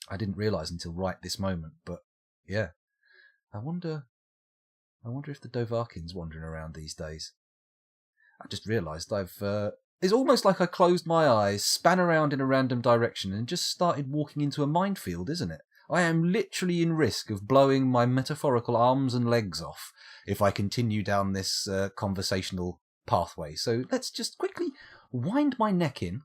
[SPEAKER 1] I didn't realise until right this moment, but yeah. I wonder if the Dovahkiin's wandering around these days. I just realised it's almost like I closed my eyes, span around in a random direction, and just started walking into a minefield, isn't it? I am literally in risk of blowing my metaphorical arms and legs off if I continue down this conversational pathway. So let's just quickly wind my neck in.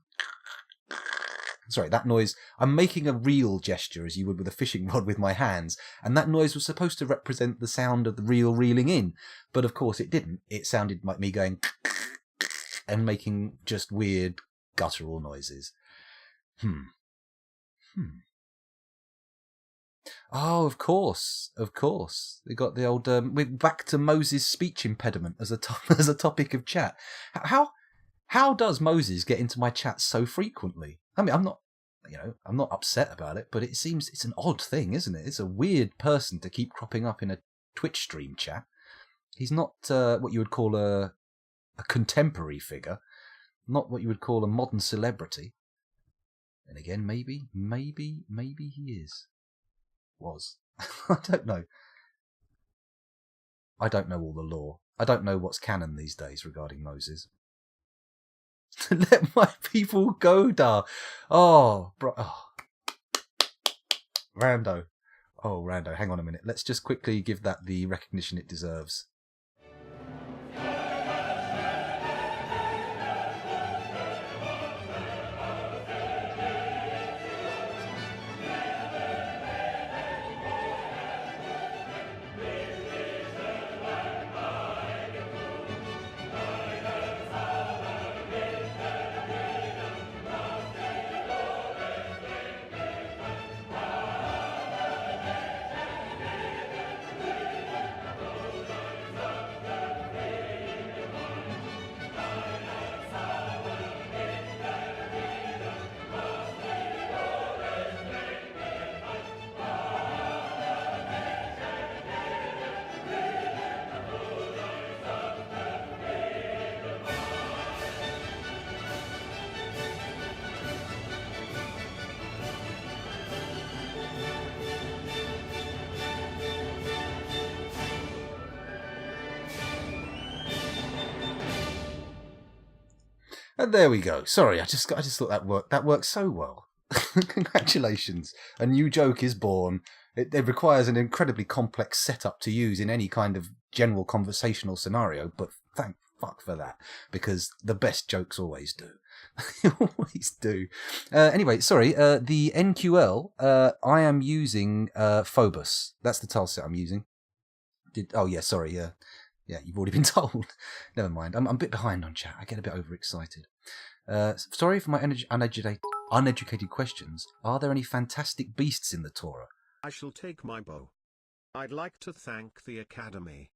[SPEAKER 1] Sorry, that noise, I'm making a reel gesture as you would with a fishing rod with my hands, and that noise was supposed to represent the sound of the reel reeling in, but of course it didn't. It sounded like me going and making just weird guttural noises. Oh, of course. We got the old, we're back to Moses' speech impediment as a topic of chat. How does Moses get into my chat so frequently? I mean, I'm not upset about it, but it seems it's an odd thing, isn't it? It's a weird person to keep cropping up in a Twitch stream chat. He's not what you would call a contemporary figure, not what you would call a modern celebrity. And again, maybe he is. Was. I don't know. I don't know all the lore. I don't know what's canon these days regarding Moses. Let my people go, da. Oh, bro. Oh. Rando. Oh, Rando, hang on a minute. Let's just quickly give that the recognition it deserves. And there we go. Sorry, I just thought that worked. That worked so well. Congratulations. A new joke is born. It requires an incredibly complex setup to use in any kind of general conversational scenario, but thank fuck for that, because the best jokes always do. Always do. Anyway, sorry, the NQL, I am using Phobos. That's the tileset I'm using. Yeah, you've already been told. Never mind. I'm a bit behind on chat. I get a bit overexcited. Sorry for my uneducated questions. Are there any fantastic beasts in the Torah?
[SPEAKER 3] I shall take my bow. I'd like to thank the Academy.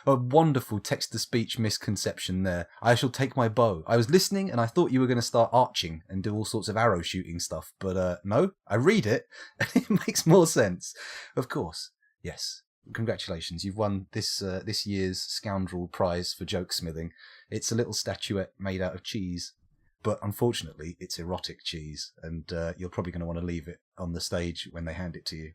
[SPEAKER 1] A wonderful text-to-speech misconception there. I shall take my bow. I was listening and I thought you were going to start arching and do all sorts of arrow shooting stuff, but no, I read it and it makes more sense. Of course, yes. Congratulations, you've won this year's Scoundrel Prize for joke smithing. It's a little statuette made out of cheese, but unfortunately it's erotic cheese, and you're probably going to want to leave it on the stage when they hand it to you.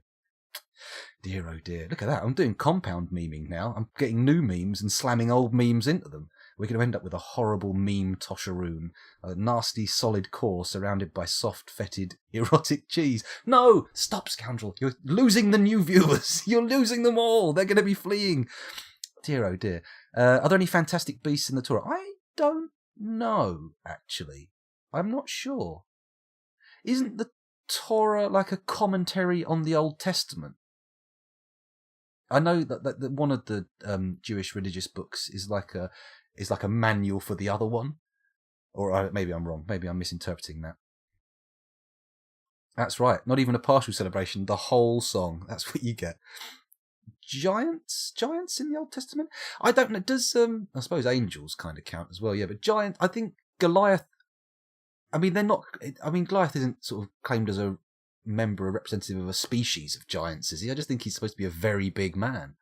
[SPEAKER 1] Dear oh dear, look at that. I'm doing compound memeing now. I'm getting new memes and slamming old memes into them. We're going to end up with a horrible meme tosharoon, a nasty solid core surrounded by soft fetid erotic cheese. No! Stop, scoundrel. You're losing the new viewers. You're losing them all. They're going to be fleeing. Dear oh dear. Are there any fantastic beasts in the Torah? I don't know, actually. I'm not sure. Isn't the Torah like a commentary on the Old Testament? I know that one of the Jewish religious books is like a manual for the other one, or maybe I'm wrong. Maybe I'm misinterpreting that. That's right. Not even a partial celebration. The whole song. That's what you get. Giants in the Old Testament. I don't know. Does I suppose angels kind of count as well? Yeah, but giant. I think Goliath. I mean, they're not. I mean, Goliath isn't sort of claimed as a representative of a species of giants, is he? I just think he's supposed to be a very big man.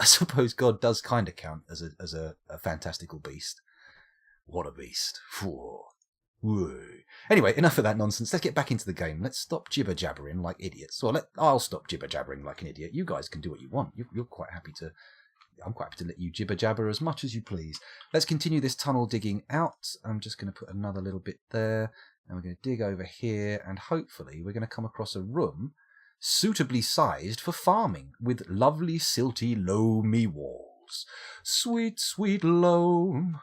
[SPEAKER 1] I suppose God does kind of count as a fantastical beast. What a beast. Whoa. Anyway, enough of that nonsense. Let's get back into the game. Let's stop jibber-jabbering like idiots. Well, I'll stop jibber-jabbering like an idiot. You guys can do what you want. I'm quite happy to let you jibber-jabber as much as you please. Let's continue this tunnel digging out. I'm just going to put another little bit there. And we're going to dig over here, and hopefully we're going to come across a room suitably sized for farming, with lovely silty loamy walls. Sweet, sweet loam.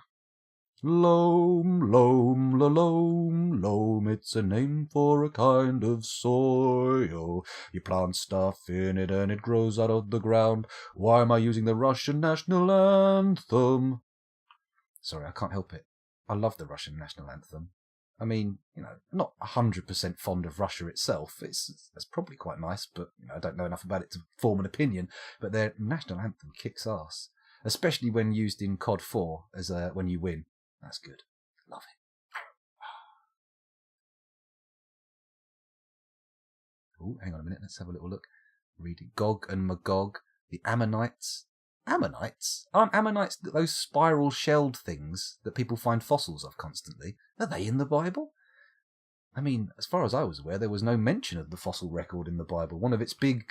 [SPEAKER 1] Loam, loam, loam, loam, it's a name for a kind of soil. You plant stuff in it and it grows out of the ground. Why am I using the Russian national anthem? Sorry, I can't help it. I love the Russian national anthem. I mean, not 100% fond of Russia itself. It's probably quite nice, but I don't know enough about it to form an opinion. But their national anthem kicks ass, especially when used in COD 4 as when you win. That's good. Love it. Oh, hang on a minute. Let's have a little look. Reading Gog and Magog, the Ammonites. Ammonites? Aren't Ammonites those spiral-shelled things that people find fossils of constantly? Are they in the Bible? I mean, as far as I was aware, there was no mention of the fossil record in the Bible. One of its big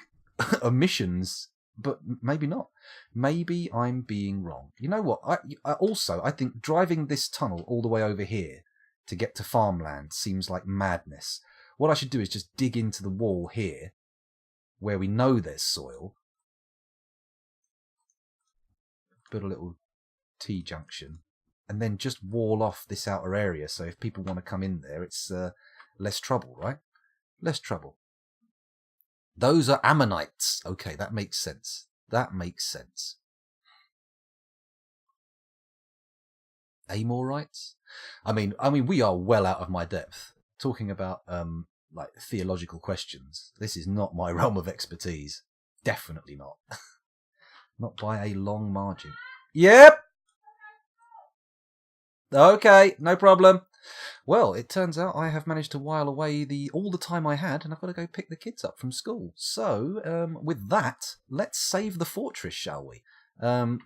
[SPEAKER 1] omissions, but maybe not. Maybe I'm being wrong. You know what? I think driving this tunnel all the way over here to get to farmland seems like madness. What I should do is just dig into the wall here, where we know there's soil, build a little T-junction, and then just wall off this outer area, so if people want to come in there, it's less trouble, right? Less trouble. Those are Ammonites. Okay, that makes sense. That makes sense. Amorites? I mean, we are well out of my depth. Talking about like theological questions. This is not my realm of expertise. Definitely not. Not by a long margin. Yep! Okay, no problem. Well, it turns out I have managed to while away all the time I had, and I've got to go pick the kids up from school. So, with that, let's save the fortress, shall we?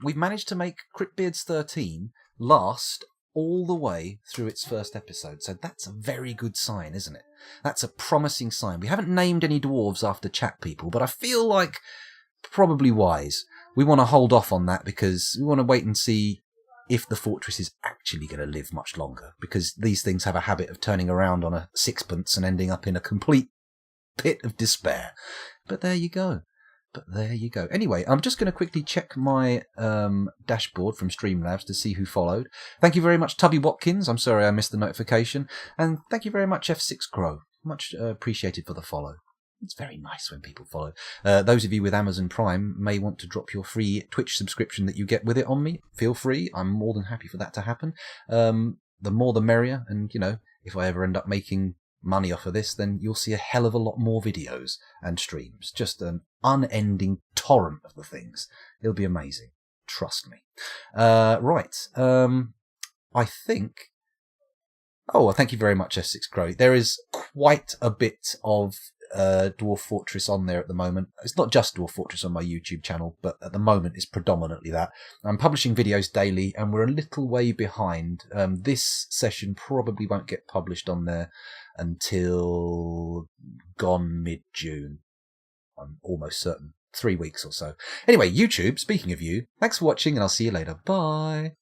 [SPEAKER 1] We've managed to make CryPTBEARDS XIII last all the way through its first episode, so that's a very good sign, isn't it? That's a promising sign. We haven't named any dwarves after chat people, but I feel like probably wise. We want to hold off on that because we want to wait and see if the fortress is actually going to live much longer, because these things have a habit of turning around on a sixpence and ending up in a complete pit of despair. But there you go. Anyway, I'm just going to quickly check my dashboard from Streamlabs to see who followed. Thank you very much, Tubby Watkins. I'm sorry I missed the notification. And thank you very much, F6 Crow. Much appreciated for the follow. It's very nice when people follow. Those of you with Amazon Prime may want to drop your free Twitch subscription that you get with it on me. Feel free. I'm more than happy for that to happen. The more the merrier. And, if I ever end up making money off of this, then you'll see a hell of a lot more videos and streams. Just an unending torrent of the things. It'll be amazing. Trust me. Right. I think... Oh, well, thank you very much, F6 Crow. There is quite a bit of Dwarf Fortress on there at the moment. It's not just Dwarf Fortress on my YouTube channel, but at the moment it's predominantly that. I'm publishing videos daily, and we're a little way behind. This session probably won't get published on there until gone mid-June. I'm almost certain. 3 weeks or so. Anyway, YouTube, speaking of you, thanks for watching, and I'll see you later. Bye!